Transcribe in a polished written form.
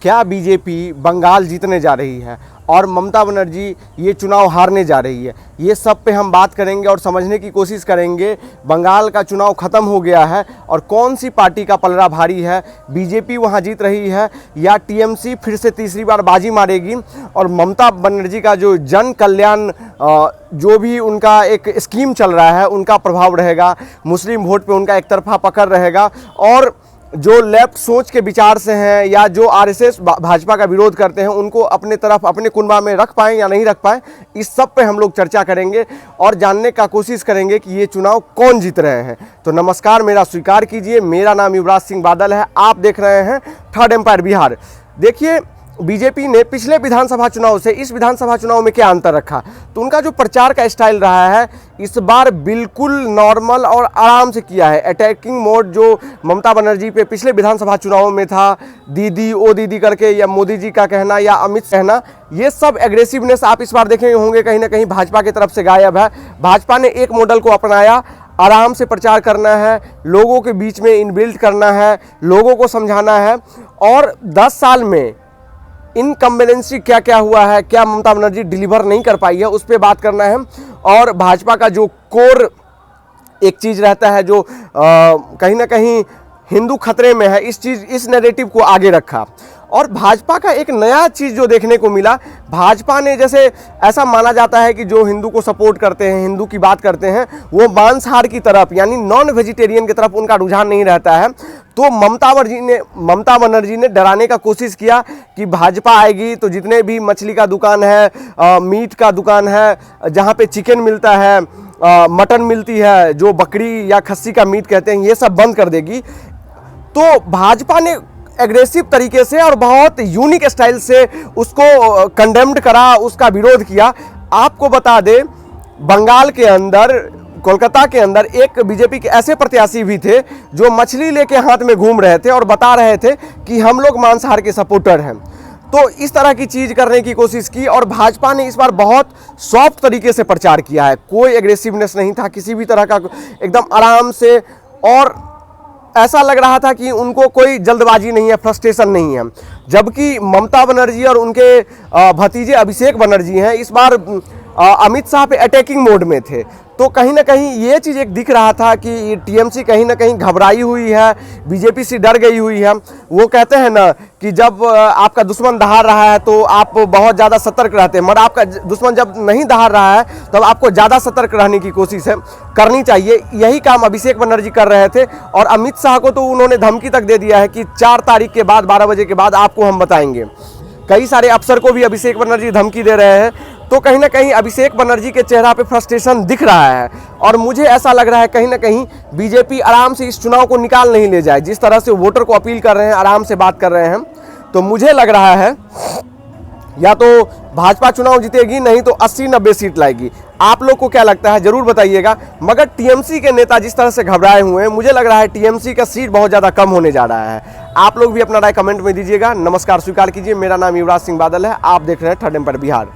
क्या बीजेपी बंगाल जीतने जा रही है और ममता बनर्जी ये चुनाव हारने जा रही है, ये सब पे हम बात करेंगे और समझने की कोशिश करेंगे। बंगाल का चुनाव ख़त्म हो गया है और कौन सी पार्टी का पलड़ा भारी है, बीजेपी वहाँ जीत रही है या टीएमसी फिर से तीसरी बार बाजी मारेगी और ममता बनर्जी का जो जन कल्याण जो भी उनका एक स्कीम चल रहा है उनका प्रभाव रहेगा, मुस्लिम वोट पे उनका एक तरफा पकड़ रहेगा और जो लेफ्ट सोच के विचार से हैं या जो आरएसएस भाजपा का विरोध करते हैं उनको अपने तरफ अपने कुनबा में रख पाएँ या नहीं रख पाएँ, इस सब पे हम लोग चर्चा करेंगे और जानने का कोशिश करेंगे कि ये चुनाव कौन जीत रहे हैं। तो नमस्कार, मेरा स्वीकार कीजिए, मेरा नाम युवराज सिंह बादल है, आप देख रहे हैं थर्ड एम्पायर बिहार। देखिए, बीजेपी ने पिछले विधानसभा चुनाव से इस विधानसभा चुनाव में क्या अंतर रखा, तो उनका जो प्रचार का स्टाइल रहा है इस बार बिल्कुल नॉर्मल और आराम से किया है। अटैकिंग मोड जो ममता बनर्जी पे पिछले विधानसभा चुनाव में था, दीदी ओ दीदी करके या मोदी जी का कहना या अमित कहना, ये सब एग्रेसिवनेस आप इस बार देखे होंगे कहीं ना कहीं भाजपा की तरफ से गायब है। भाजपा ने एक मॉडल को अपनाया, आराम से प्रचार करना है, लोगों के बीच में इनबिल्ट करना है, लोगों को समझाना है और 10 साल में इनकम्बेंसी क्या क्या हुआ है, क्या ममता बनर्जी डिलीवर नहीं कर पाई है, उस पर बात करना है। और भाजपा का जो कोर एक चीज़ रहता है जो कहीं ना कहीं हिंदू खतरे में है, इस नैरेटिव को आगे रखा। और भाजपा का एक नया चीज़ जो देखने को मिला, भाजपा ने जैसे ऐसा माना जाता है कि जो हिंदू को सपोर्ट करते हैं, हिंदू की बात करते हैं, वो मांसाहार की तरफ यानी नॉन वेजिटेरियन की तरफ उनका रुझान नहीं रहता है। तो ममता बनर्जी ने डराने का कोशिश किया कि भाजपा आएगी तो जितने भी मछली का दुकान है, मीट का दुकान है, जहाँ पे चिकन मिलता है, मटन मिलती है, जो बकरी या खस्सी का मीट कहते हैं, ये सब बंद कर देगी। तो भाजपा ने एग्रेसिव तरीके से और बहुत यूनिक स्टाइल से उसको कंडेम्ड करा, उसका विरोध किया। आपको बता दें, बंगाल के अंदर, कोलकाता के अंदर एक बीजेपी के ऐसे प्रत्याशी भी थे जो मछली लेके हाथ में घूम रहे थे और बता रहे थे कि हम लोग मांसाहार के सपोर्टर हैं। तो इस तरह की चीज़ करने की कोशिश की और भाजपा ने इस बार बहुत सॉफ्ट तरीके से प्रचार किया है, कोई एग्रेसिवनेस नहीं था किसी भी तरह का, एकदम आराम से। और ऐसा लग रहा था कि उनको कोई जल्दबाजी नहीं है, फ्रस्ट्रेशन नहीं है। जबकि ममता बनर्जी और उनके भतीजे अभिषेक बनर्जी हैं इस बार अमित शाह पे अटैकिंग मोड में थे। तो कहीं ना कहीं ये चीज़ एक दिख रहा था कि टीएमसी कहीं ना कहीं घबराई हुई है, बीजेपी से डर गई हुई है। वो कहते हैं ना कि जब आपका दुश्मन दहाड़ रहा है तो आप बहुत ज़्यादा सतर्क रहते हैं, मगर आपका दुश्मन जब नहीं दहाड़ रहा है तब आपको ज़्यादा सतर्क रहने की कोशिश करनी चाहिए। यही काम अभिषेक बनर्जी कर रहे थे और अमित शाह को तो उन्होंने धमकी तक दे दिया है कि 4 तारीख के बाद 12 बजे के बाद आपको हम बताएंगे। कई सारे अफसर को भी अभिषेक बनर्जी धमकी दे रहे हैं। तो कहीं ना कहीं अभिषेक बनर्जी के चेहरा पे फ्रस्ट्रेशन दिख रहा है और मुझे ऐसा लग रहा है कहीं ना कहीं बीजेपी आराम से इस चुनाव को निकाल नहीं ले जाए। जिस तरह से वोटर को अपील कर रहे हैं, आराम से बात कर रहे हैं, तो मुझे लग रहा है या तो भाजपा चुनाव जीतेगी, नहीं तो 80-90 सीट लाएगी। आप लोग को क्या लगता है जरूर बताइएगा। मगर टीएमसी के नेता जिस तरह से घबराए हुए हैं, मुझे लग रहा है टीएमसी का सीट बहुत ज़्यादा कम होने जा रहा है। आप लोग भी अपना राय कमेंट में दीजिएगा। नमस्कार, स्वीकार कीजिए, मेरा नाम युवराज सिंह बादल है, आप देख रहे हैं थर्ड एम्पायर बिहार।